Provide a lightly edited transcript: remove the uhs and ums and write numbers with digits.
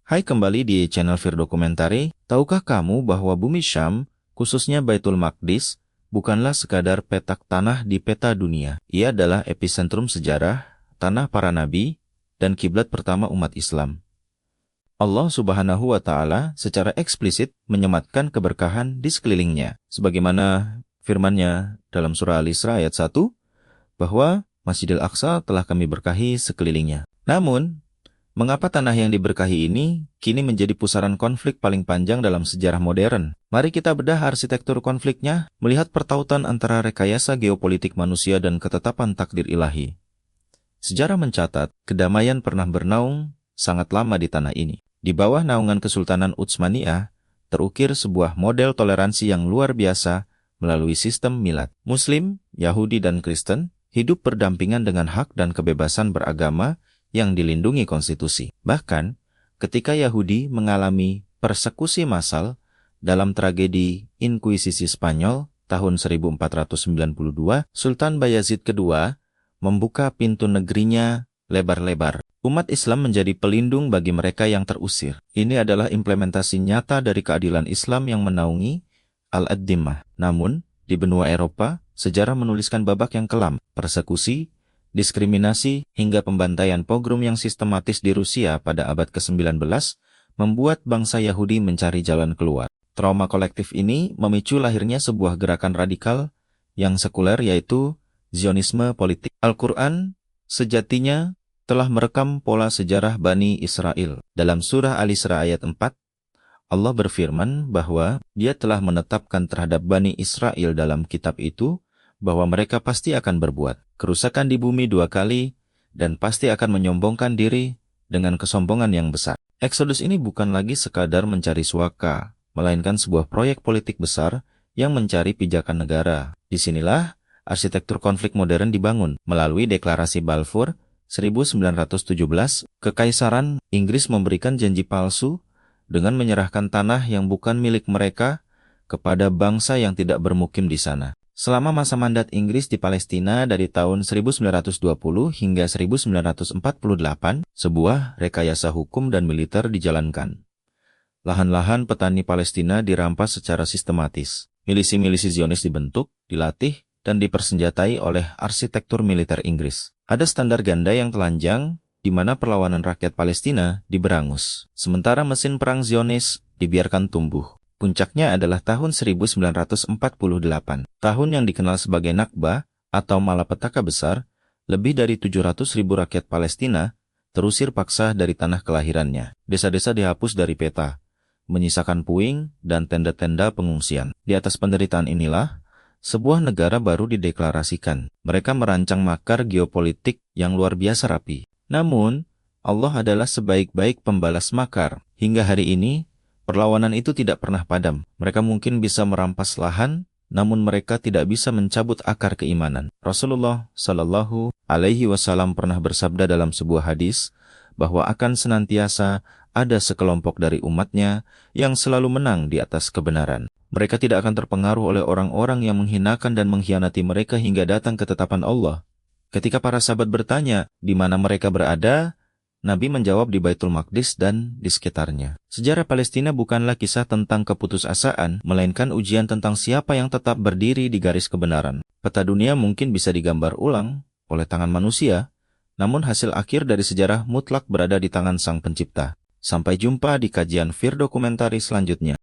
Hai, kembali di channel Fir Dokumentari. Tahukah kamu bahwa bumi Syam, khususnya Baitul Maqdis, bukanlah sekadar petak tanah di peta dunia. Ia adalah epicentrum sejarah, tanah para nabi, dan kiblat pertama umat Islam. Allah Subhanahu wa Ta'ala secara eksplisit menyematkan keberkahan di sekelilingnya, sebagaimana firman-Nya dalam surah Al-Isra ayat 1, bahwa Masjidil Aqsa telah kami berkahi sekelilingnya. Namun, mengapa tanah yang diberkahi ini kini menjadi pusaran konflik paling panjang dalam sejarah modern? Mari kita bedah arsitektur konfliknya, melihat pertautan antara rekayasa geopolitik manusia dan ketetapan takdir ilahi. Sejarah mencatat, kedamaian pernah bernaung sangat lama di tanah ini. Di bawah naungan Kesultanan Utsmaniyah, terukir sebuah model toleransi yang luar biasa melalui sistem milad. Muslim, Yahudi, dan Kristen hidup berdampingan dengan hak dan kebebasan beragama yang dilindungi konstitusi. Bahkan, ketika Yahudi mengalami persekusi massal dalam tragedi Inkuisisi Spanyol tahun 1492, Sultan Bayazid II membuka pintu negerinya lebar-lebar. Umat Islam menjadi pelindung bagi mereka yang terusir. Ini adalah implementasi nyata dari keadilan Islam yang menaungi Al-Addimah. Namun, di benua Eropa, sejarah menuliskan babak yang kelam, persekusi, diskriminasi, hingga pembantaian pogrom yang sistematis di Rusia pada abad ke-19 membuat bangsa Yahudi mencari jalan keluar. Trauma kolektif ini memicu lahirnya sebuah gerakan radikal yang sekuler, yaitu Zionisme politik. Al-Quran sejatinya telah merekam pola sejarah Bani Israel. Dalam surah Al-Isra ayat 4, Allah berfirman bahwa Dia telah menetapkan terhadap Bani Israel dalam kitab itu bahwa mereka pasti akan berbuat kerusakan di bumi 2 kali dan pasti akan menyombongkan diri dengan kesombongan yang besar. Eksodus ini bukan lagi sekadar mencari suaka, melainkan sebuah proyek politik besar yang mencari pijakan negara. Disinilah arsitektur konflik modern dibangun. Melalui deklarasi Balfour 1917, Kekaisaran Inggris memberikan janji palsu dengan menyerahkan tanah yang bukan milik mereka kepada bangsa yang tidak bermukim di sana. Selama masa mandat Inggris di Palestina dari tahun 1920 hingga 1948, sebuah rekayasa hukum dan militer dijalankan. Lahan-lahan petani Palestina dirampas secara sistematis. Milisi-milisi Zionis dibentuk, dilatih, dan dipersenjatai oleh arsitektur militer Inggris. Ada standar ganda yang telanjang, di mana perlawanan rakyat Palestina diberangus. Sementara mesin perang Zionis dibiarkan tumbuh. Puncaknya adalah tahun 1948, tahun yang dikenal sebagai Nakba atau malapetaka besar. Lebih dari 700.000 rakyat Palestina terusir paksa dari tanah kelahirannya. Desa-desa dihapus dari peta, menyisakan puing dan tenda-tenda pengungsian. Di atas penderitaan inilah sebuah negara baru dideklarasikan. Mereka merancang makar geopolitik yang luar biasa rapi. Namun, Allah adalah sebaik-baik pembalas makar. Hingga hari ini, perlawanan itu tidak pernah padam. Mereka mungkin bisa merampas lahan, namun mereka tidak bisa mencabut akar keimanan. Rasulullah Shallallahu Alaihi Wasallam pernah bersabda dalam sebuah hadis bahwa akan senantiasa ada sekelompok dari umatnya yang selalu menang di atas kebenaran. Mereka tidak akan terpengaruh oleh orang-orang yang menghinakan dan mengkhianati mereka hingga datang ketetapan Allah. Ketika para sahabat bertanya di mana mereka berada, Nabi menjawab di Baitul Maqdis dan di sekitarnya. Sejarah Palestina bukanlah kisah tentang keputusasaan, melainkan ujian tentang siapa yang tetap berdiri di garis kebenaran. Peta dunia mungkin bisa digambar ulang oleh tangan manusia, namun hasil akhir dari sejarah mutlak berada di tangan Sang Pencipta. Sampai jumpa di kajian Fir Dokumentari selanjutnya.